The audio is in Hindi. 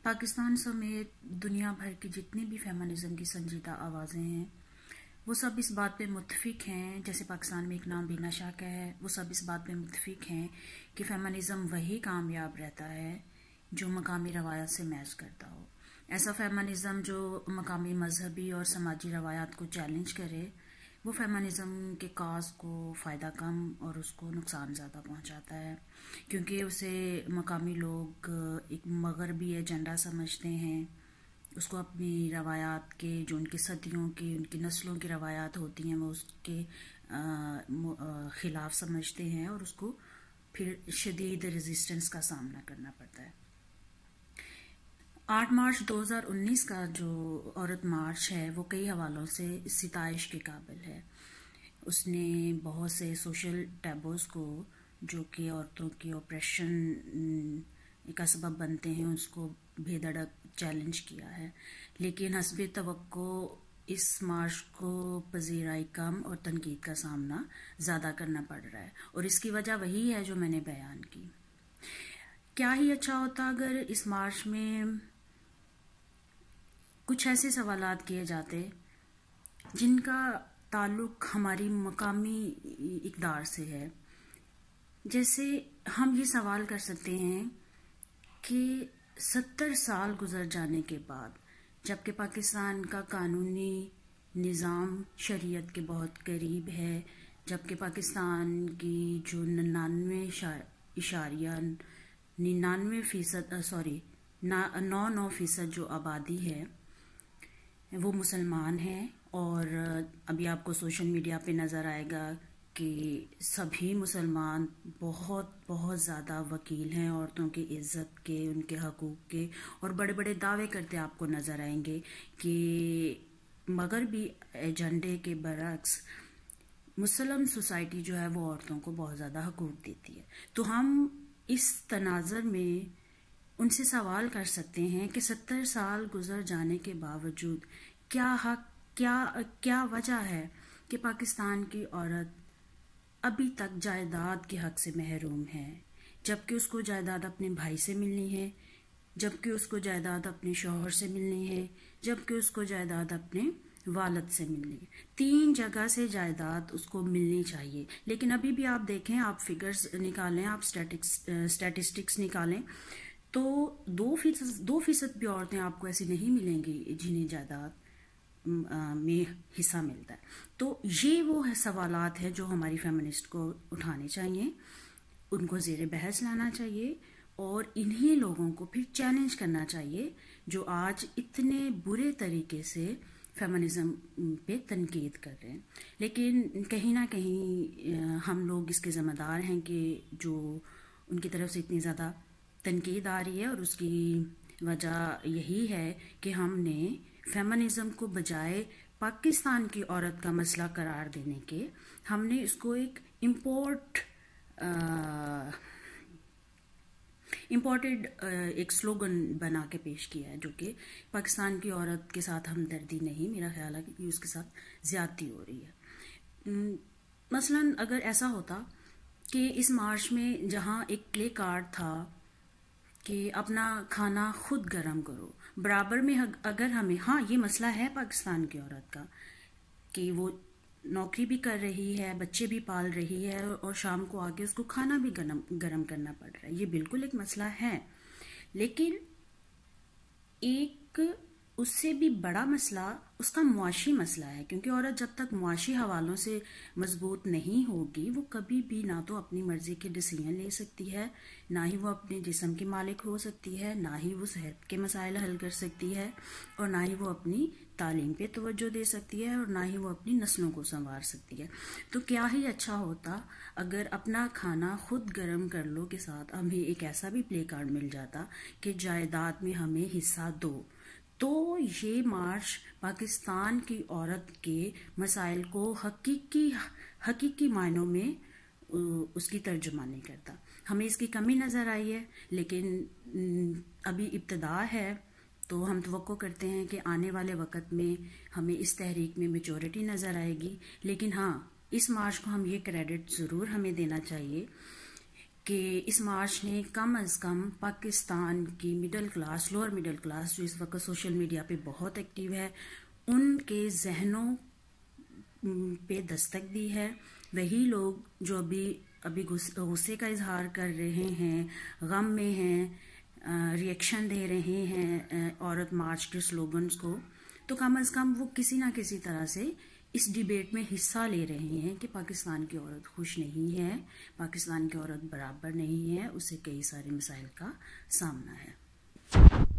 पाकिस्तान समेत दुनिया भर की जितनी भी फेमिनिज्म की संजीदा आवाज़ें हैं वो सब इस बात पे मुत्तफिक हैं। जैसे पाकिस्तान में एक नाम बीना शाह का है, वो सब इस बात पे मुत्तफिक हैं कि फेमिनिज्म वही कामयाब रहता है जो मकामी रवायात से मैच करता हो। ऐसा फेमिनिज्म जो मकामी मजहबी और समाजी रवायात को चैलेंज करे वो फेमिनिज्म के काज को फ़ायदा कम और उसको नुकसान ज़्यादा पहुंचाता है, क्योंकि उसे मकामी लोग एक मगरबी एजेंडा समझते हैं। उसको अपनी रवायात के जो उनकी सदियों की उनकी नस्लों की रवायात होती हैं वो उसके ख़िलाफ़ समझते हैं और उसको फिर शदीद रेजिस्टेंस का सामना करना पड़ता है। 8 मार्च 2019 का जो औरत मार्च है वो कई हवालों से सिताइश के काबिल है। उसने बहुत से सोशल टैबूज़ को जो कि औरतों की ऑपरेशन का सबब बनते हैं उसको बेधड़क चैलेंज किया है, लेकिन हस्बे तवक्को इस मार्च को पजीराई कम और तनकीद का सामना ज़्यादा करना पड़ रहा है और इसकी वजह वही है जो मैंने बयान की। क्या ही अच्छा होता अगर इस मार्च में कुछ ऐसे सवालात किए जाते जिनका ताल्लुक हमारी मकामी इक़दार से है। जैसे हम ये सवाल कर सकते हैं कि 70 साल गुजर जाने के बाद, जबकि पाकिस्तान का कानूनी निज़ाम शरीयत के बहुत करीब है, जबकि पाकिस्तान की जो 99% जो आबादी है वो मुसलमान है। और अभी आपको सोशल मीडिया पे नज़र आएगा कि सभी मुसलमान बहुत ज़्यादा वकील हैं औरतों की इज़्ज़त के, उनके हकूक़ के, और बड़े बड़े दावे करते आपको नज़र आएंगे कि मगरबी एजेंडे के बरक्स मुस्लिम सोसाइटी जो है वो औरतों को बहुत ज़्यादा हकूक़ देती है। तो हम इस तनाज़र में उनसे सवाल कर सकते हैं कि 70 साल गुजर जाने के बावजूद क्या वजह है कि पाकिस्तान की औरत अभी तक जायदाद के हक से महरूम है, जबकि उसको जायदाद अपने भाई से मिलनी है, जबकि उसको जायदाद अपने शौहर से मिलनी है, जबकि उसको जायदाद अपने वालिद से मिलनी है। 3 जगह से जायदाद उसको मिलनी चाहिए। लेकिन अभी भी आप देखें, आप फिगर्स निकालें, आप स्टैटिस्टिक्स निकालें तो 2% भी औरतें आपको ऐसी नहीं मिलेंगी जिन्हें जायदाद में हिस्सा मिलता है। तो ये वो सवालात हैं जो हमारी फेमिनिस्ट को उठाने चाहिए, उनको ज़ेरे बहस लाना चाहिए और इन्हीं लोगों को फिर चैलेंज करना चाहिए जो आज इतने बुरे तरीके से फेमिनिज्म पे तनकीद कर रहे हैं। लेकिन कहीं ना कहीं हम लोग इसके ज़िम्मेदार हैं कि जो उनकी तरफ से इतनी ज़्यादा तनकीद आ रही है, और उसकी वजह यही है कि हमने फेमिनिज्म को बजाय पाकिस्तान की औरत का मसला करार देने के हमने इसको एक इम्पोर्टेड एक स्लोगन बना के पेश किया है, जो कि पाकिस्तान की औरत के साथ हमदर्दी नहीं, मेरा ख्याल है कि उसके साथ ज़्यादती हो रही है। मसलन अगर ऐसा होता कि इस मार्च में जहाँ एक प्ले कार्ड था कि अपना खाना खुद गर्म करो, बराबर में अगर हमें, हाँ ये मसला है पाकिस्तान की औरत का कि वो नौकरी भी कर रही है, बच्चे भी पाल रही है और शाम को आके उसको खाना भी गरम करना पड़ रहा है, ये बिल्कुल एक मसला है। लेकिन एक उससे भी बड़ा मसला उसका मुआशी मसला है, क्योंकि औरत जब तक मुआशी हवालों से मजबूत नहीं होगी वो कभी भी ना तो अपनी मर्जी के डिसीजन ले सकती है, ना ही वो अपने जिस्म की मालिक हो सकती है, ना ही वो सेहत के मसाइल हल कर सकती है, और ना ही वो अपनी तालीम पे तवज्जो दे सकती है, और ना ही वो अपनी नस्लों को संवार सकती है। तो क्या ही अच्छा होता अगर अपना खाना खुद गर्म कर लो के साथ हमें एक ऐसा भी प्ले कार्ड मिल जाता कि जायदाद में हमें हिस्सा दो। तो ये मार्च पाकिस्तान की औरत के मसाइल को हकीकी मायनों में उसकी तर्जुमानी करता। हमें इसकी कमी नज़र आई है, लेकिन अभी इब्तिदा है, तो हम तवक्को करते हैं कि आने वाले वक्त में हमें इस तहरीक में मेजॉरिटी नज़र आएगी। लेकिन हाँ, इस मार्च को हम ये क्रेडिट ज़रूर हमें देना चाहिए कि इस मार्च ने कम अज़ कम पाकिस्तान की middle class, lower middle class जो इस वक्त सोशल मीडिया पे बहुत एक्टिव है, उनके जहनों पे दस्तक दी है। वही लोग जो अभी गुस्से का इजहार कर रहे हैं, गम में हैं, रिएक्शन दे रहे हैं औरत मार्च के स्लोगन्स को, तो कम अज़ कम वो किसी ना किसी तरह से इस डिबेट में हिस्सा ले रहे हैं कि पाकिस्तान की औरत खुश नहीं है, पाकिस्तान की औरत बराबर नहीं है, उसे कई सारे मसाइल का सामना है।